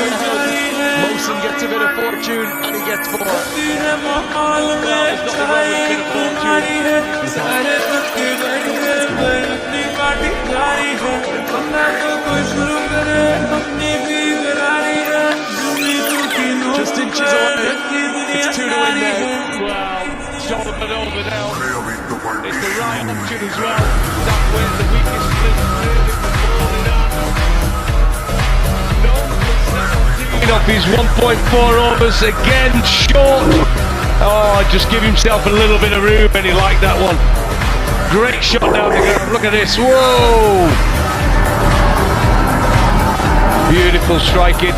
Mosen gets a bit of fortune and he gets 4. Well, there's nothing wrong with a bit of fortune. Just inches away. It's 2 to win now. Wow, Jonathan over now. It's the right option as well. That wins the weakest split really falling down. Off his 1.4 overs again, short. Oh, just give himself a little bit of room, and he liked that one. Great shot down the ground. Look at this. Whoa! Beautiful striking.